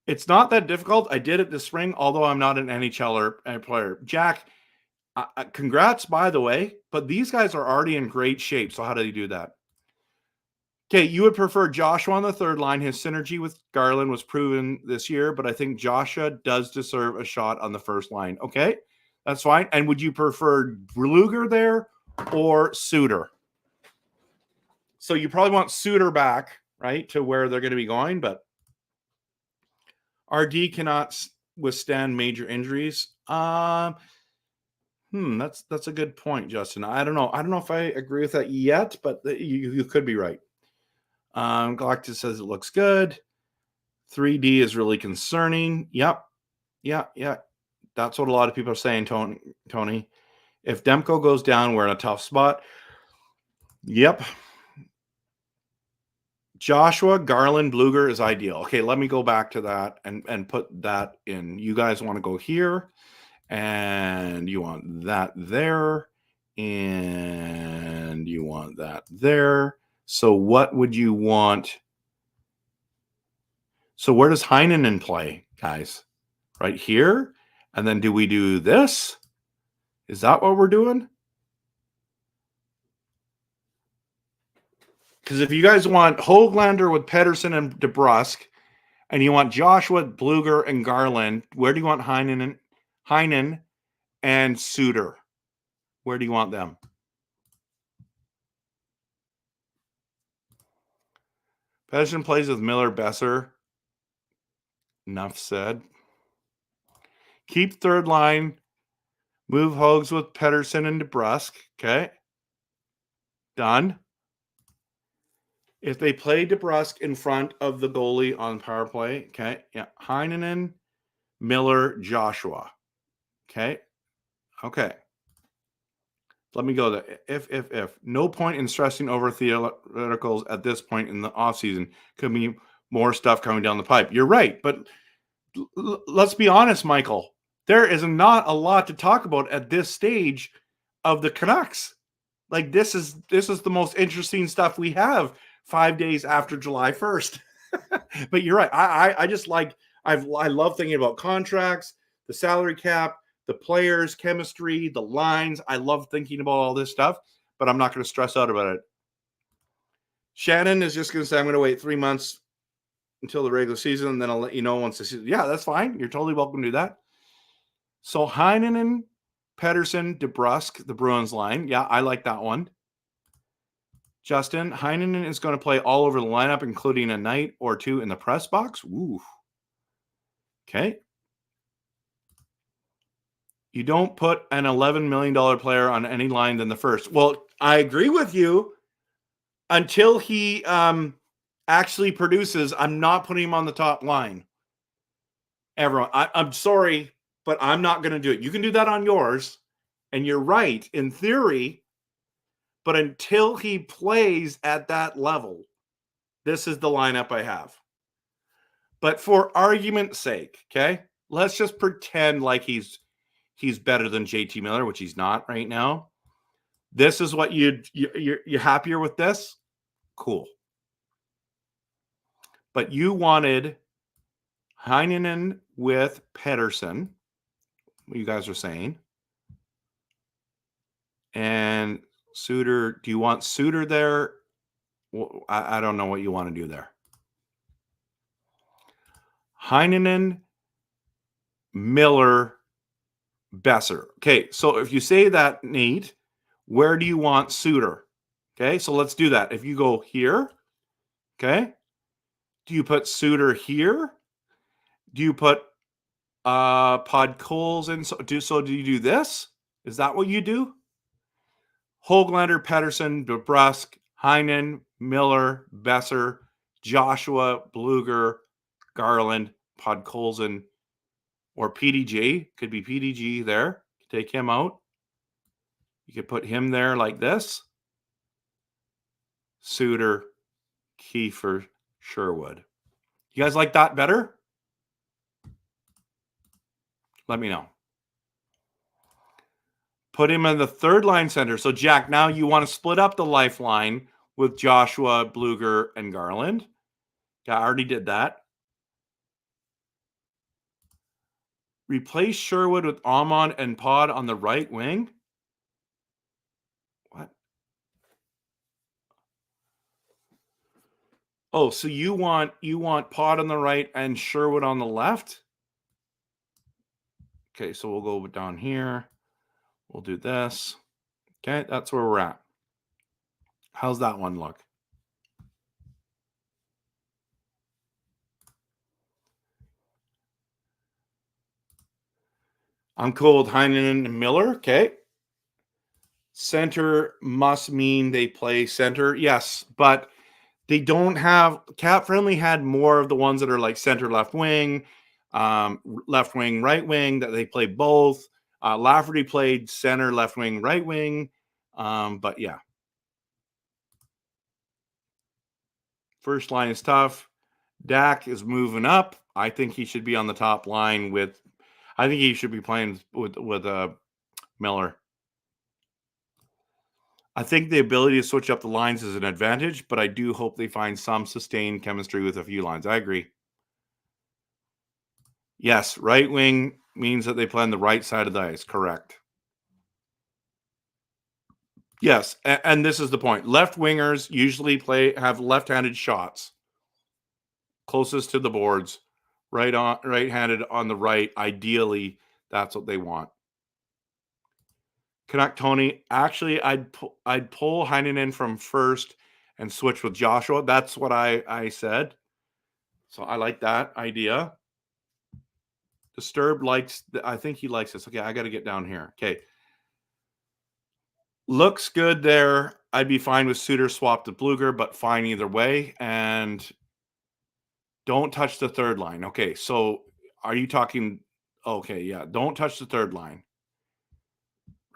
[SPEAKER 1] It's not that difficult. I did it this spring, although I'm not an NHL player. Jack, congrats, by the way, but these guys are already in great shape. So how do you do that? Okay, you would prefer Joshua on the third line. His synergy with Garland was proven this year, but I think Joshua does deserve a shot on the first line. Okay, that's fine. And would you prefer Luger there or Suter? So you probably want Suter back, right, to where they're going to be going, but RD cannot withstand major injuries. That's a good point, Justin. I don't know if I agree with that yet, but you could be right. Galactus says it looks good. 3D is really concerning. Yep. Yeah. That's what a lot of people are saying, Tony. If Demko goes down, we're in a tough spot. Yep. Joshua, Garland, Bluger is ideal. Okay, let me go back to that and put that in. You guys want to go here, and you want that there, and you want that there. So what would you want? So where does Heinen play, guys? Right here? And then do we do this? Is that what we're doing? Because if you guys want Höglander with Pettersson and DeBrusk, and you want Joshua, Bluger, and Garland, where do you want Heinen and Suter? Where do you want them? Pettersson plays with Miller, Boeser. Enough said. Keep third line. Move Hogs with Pettersson and DeBrusk. Okay. Done. If they play DeBrusk in front of the goalie on power play, okay. Yeah. Heinen, Miller, Joshua. Okay. Let me go there. If. No point in stressing over theoreticals at this point in the offseason. Could be more stuff coming down the pipe. You're right. But let's be honest, Michael. There is not a lot to talk about at this stage of the Canucks. Like this is the most interesting stuff we have 5 days after July 1st. But you're right. I just like I love thinking about contracts, the salary cap, the players, chemistry, the lines. I love thinking about all this stuff, but I'm not going to stress out about it. Shannon is just going to say, I'm going to wait 3 months until the regular season, and then I'll let you know once the season. Yeah, that's fine. You're totally welcome to do that. So Heinen, Pettersson, DeBrusk, the Bruins line. Yeah, I like that one. Justin, Heinen is going to play all over the lineup, including a night or two in the press box. Ooh. Okay. You don't put an $11 million player on any line than the first. Well, I agree with you. Until he actually produces, I'm not putting him on the top line. Everyone, I'm sorry, but I'm not going to do it. You can do that on yours, and you're right, in theory, but until he plays at that level, this is the lineup I have. But for argument's sake, okay, let's just pretend like he's better than JT Miller, which he's not right now. This is what you're happier with this? Cool. But you wanted Heinen with Pettersson, what you guys are saying. And Suter, do you want Suter there? Well, I don't know what you want to do there. Heinen, Miller, Boeser. Okay, so if you say that, Nate, where do you want Suter? Okay, so let's do that. If you go here, okay, Do you put Suter here? Do you put Podkolzin? Do you do this? Is that what you do? Hoglander, Pettersson, DeBrusk, Heinen, Miller, Boeser, Joshua, Bluger, Garland, Podkolzin, or PDG. Could be PDG there. Take him out. You could put him there like this. Suter, Kiefer, Sherwood. You guys like that better? Let me know. Put him in the third line center. So, Jack, now you want to split up the lifeline with Joshua, Bluger, and Garland. Yeah, I already did that. Replace Sherwood with Amon and Pod on the right wing. What? Oh, so you want Pod on the right and Sherwood on the left? Okay, so we'll go down here. We'll do this. Okay, that's where we're at. How's that one look? I'm cool with Heinen and Miller. Okay. Center must mean they play center. Yes, but they don't have Cap Friendly had more of the ones that are like center left wing, right wing that they play both. Lafferty played center left wing, right wing. But yeah. First line is tough. Dak is moving up. I think he should be on the top line with I think he should be playing with Miller. I think the ability to switch up the lines is an advantage, but I do hope they find some sustained chemistry with a few lines. I agree. Yes, right wing means that they play on the right side of the ice. Correct. Yes, and this is the point. Left wingers usually have left-handed shots closest to the boards, right-handed on the right. Ideally, that's what they want. Canuck Tony. Actually, I'd pull Heinen from first and switch with Joshua. That's what I said. So I like that idea. Disturbed likes. I think he likes this. Okay, I got to get down here. Okay, looks good there. I'd be fine with Suter swapped to Bluger, but fine either way. And don't touch the third line. Okay, so are you talking? Okay, yeah. Don't touch the third line.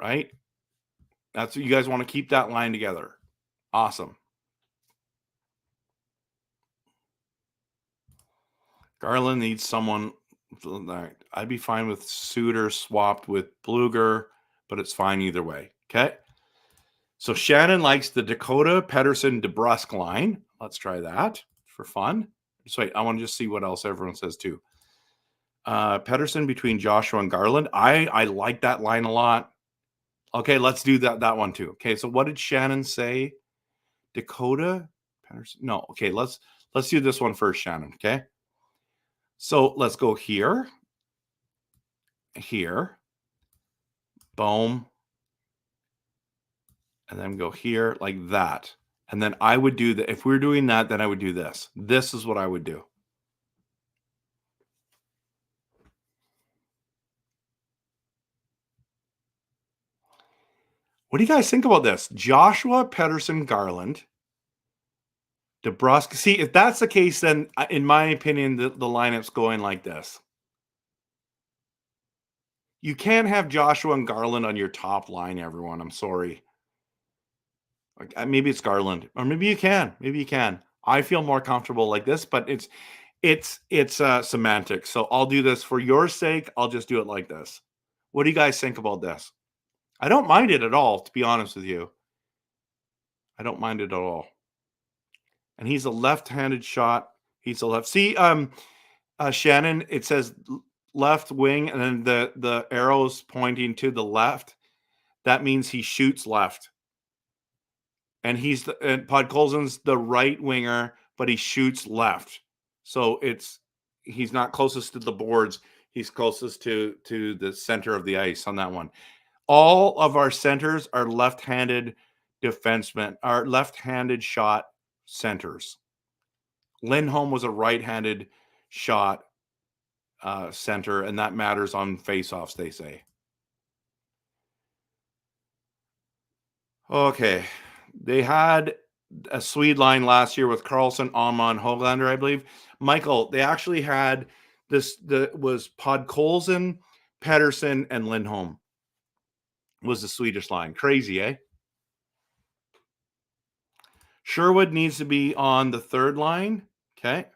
[SPEAKER 1] Right? That's what you guys want to keep that line together. Awesome. Garland needs someone. I'd be fine with Suter swapped with Bluger, but it's fine either way. Okay. So Shannon likes the Dakota, Pettersson, DeBrusk line. Let's try that for fun. Just wait. I want to just see what else everyone says too. Pettersson between Joshua and Garland. I like that line a lot. Okay, let's do that one too. Okay, so what did Shannon say? Dakota, Pettersson. No, okay, let's do this one first, Shannon. Okay. So let's go here, boom, and then go here like that. And then I would do that. If we're doing that, then I would do this. This is what I would do. What do you guys think about this? Joshua, Pettersson, Garland, DeBrusk. See, if that's the case, then in my opinion, the lineup's going like this. You can't have Joshua and Garland on your top line, everyone. I'm sorry. Like, maybe it's Garland, or maybe you can. Maybe you can. I feel more comfortable like this, but it's semantics. So I'll do this for your sake. I'll just do it like this. What do you guys think about this? I don't mind it at all, to be honest with you. I don't mind it at all. And he's a left-handed shot. He's a left. See, Shannon, it says left wing, and then the arrow's pointing to the left. That means he shoots left. And Podkolzin's the right winger, but he shoots left. So he's not closest to the boards. He's closest to the center of the ice on that one. All of our centers are left-handed defensemen, are left-handed shot centers. Lindholm was a right-handed shot center, and that matters on faceoffs, they say. Okay. They had a Swede line last year with Carlson, Alman, Hoglander, I believe. Michael, they actually had was Podkolzin, Pettersson, and Lindholm was the Swedish line. Crazy, eh? Sherwood needs to be on the third line. Okay.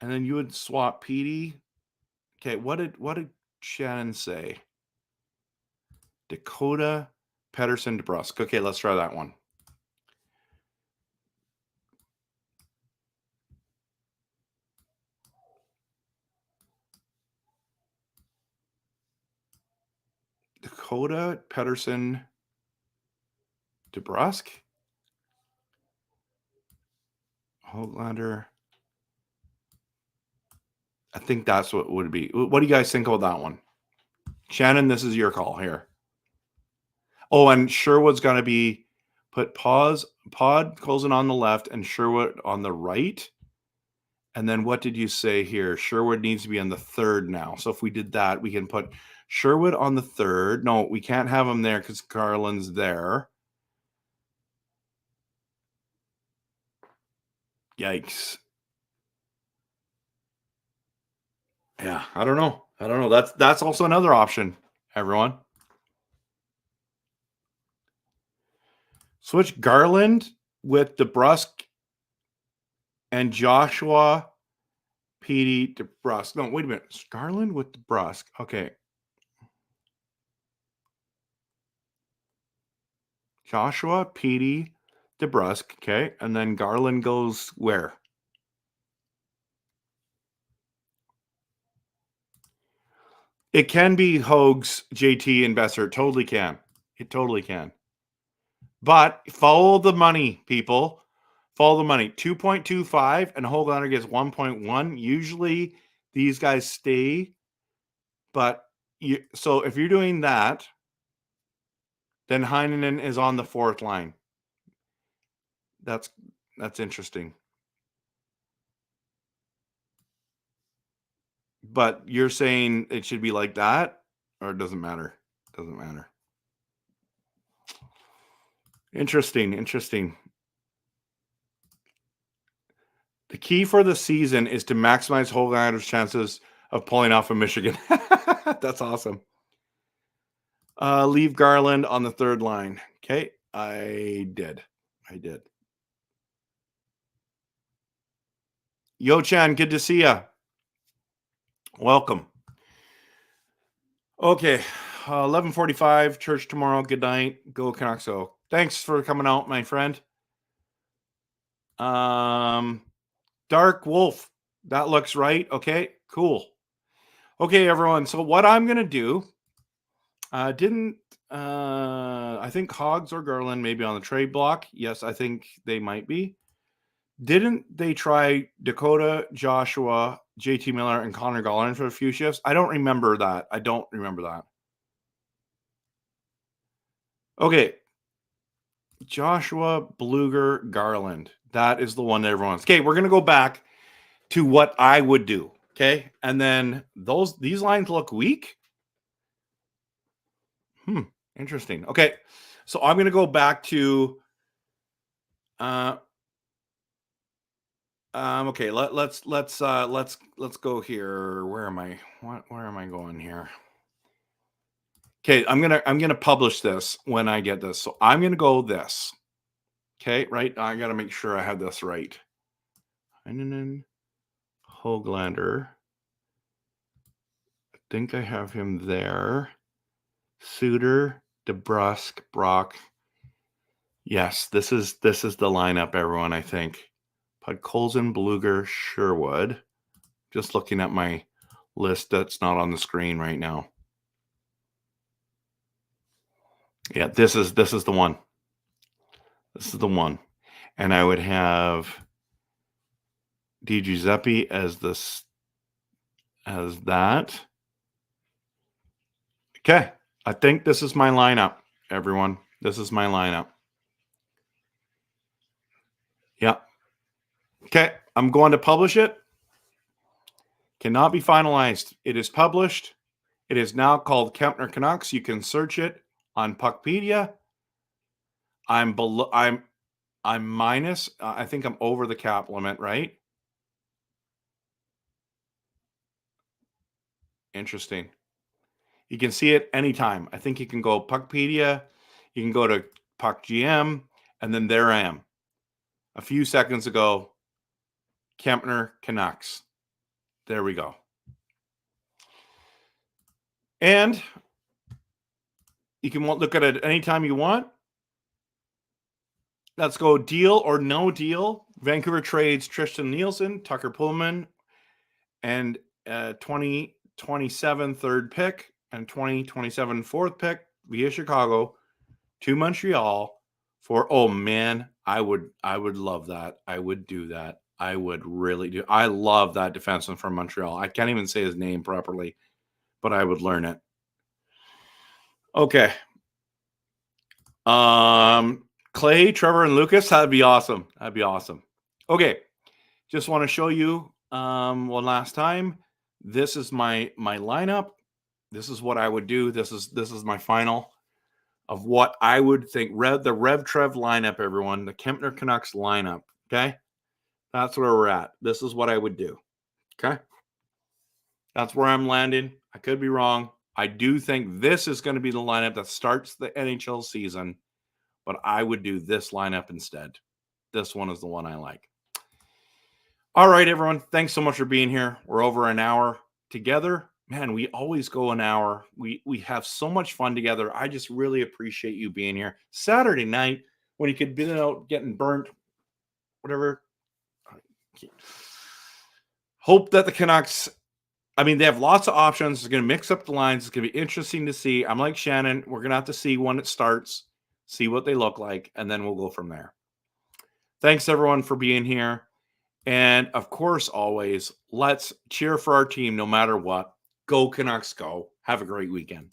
[SPEAKER 1] And then you would swap Petey. Okay, what did Shannon say? Dakota, Pettersson, DeBrusk. Okay, let's try that one. Dakota, Pettersson, DeBrusk, Hoglander. I think that's what it would be. What do you guys think about that one? Shannon, this is your call here. Oh, and Sherwood's going to be put Podkolzin on the left and Sherwood on the right. And then what did you say here? Sherwood needs to be on the third now. So if we did that, we can put Sherwood on the third. No, we can't have him there because Garland's there. Yikes. Yeah, I don't know. That's also another option, everyone. Switch Garland with DeBrusk and Joshua, Petey, DeBrusk. No, wait a minute. Garland with DeBrusk. Okay. Joshua, Petey, DeBrusk. Okay. And then Garland goes where? It can be Hogs, JT, and Boeser. Totally can. It totally can. But follow the money, people. Follow the money. 2.25 and Hoglander gets 1.1. Usually these guys stay. But so if you're doing that, then Heinonen is on the fourth line. That's interesting. But you're saying it should be like that, or it doesn't matter? Doesn't matter. Interesting. The key for the season is to maximize Hoglander's chances of pulling off of Michigan. That's awesome. Leave Garland on the third line. Okay, I did. Yo, Chan, good to see you. Welcome. Okay, 11:45. Church tomorrow. Good night. Go Canucks. So thanks for coming out, my friend. Dark Wolf. That looks right. Okay, cool. Okay, everyone. So what I'm gonna do? I think Hogs or Garland maybe on the trade block. Yes, I think they might be. Didn't they try Dakota, Joshua, JT Miller, and Connor Garland for a few shifts? I don't remember that. Okay. Joshua, Bluger, Garland. That is the one that everyone wants. Okay, we're going to go back to what I would do. Okay. And then these lines look weak. Interesting. Okay. So I'm going to go back to okay, let's go here. Where am I? Where am I going here? Okay, I'm gonna publish this when I get this. So I'm gonna go this. Okay, right? I gotta make sure I have this right. Heinonen, Hoglander. I think I have him there. Suter, DeBrusk, Brock. Yes, this is the lineup, everyone. I think. Podkolzin, Bluger, Sherwood. Just looking at my list that's not on the screen right now. Yeah, this is the one. This is the one. And I would have Di Giuseppe as that. Okay. I think this is my lineup, everyone. This is my lineup. Yeah. Okay, I'm going to publish it. Cannot be finalized. It is published. It is now called Kempner Canucks. You can search it on Puckpedia. I'm below. I'm minus. I think I'm over the cap limit, right? Interesting. You can see it anytime. I think you can go Puckpedia. You can go to Puck GM, and then there I am. A few seconds ago, Kempner Canucks. There we go. And you can look at it anytime you want. Let's go deal or no deal. Vancouver trades Tristan Nielsen, Tucker Pullman, and 2027 third pick and 2027 fourth pick via Chicago to Montreal for, oh man, I would love that. I would do that. I would really do. I love that defenseman from Montreal. I can't even say his name properly, but I would learn it. Okay. Clay, Trevor, and Lucas, that'd be awesome. That'd be awesome. Okay. Just want to show you one last time. This is my lineup. This is what I would do. This is my final of what I would think. The RevTrev lineup, everyone. The Kempner Canucks lineup. Okay. That's where we're at. This is what I would do. Okay. That's where I'm landing. I could be wrong. I do think this is going to be the lineup that starts the NHL season, but I would do this lineup instead. This one is the one I like. All right, everyone. Thanks so much for being here. We're over an hour together. Man, we always go an hour. We have so much fun together. I just really appreciate you being here. Saturday night when you could be out getting burnt, whatever. Hope that the Canucks, they have lots of options. They're going to mix up the lines. It's going to be interesting to see. I'm like Shannon. We're going to have to see when it starts, see what they look like, and then we'll go from there. Thanks, everyone, for being here. And, of course, always, let's cheer for our team no matter what. Go Canucks, go. Have a great weekend.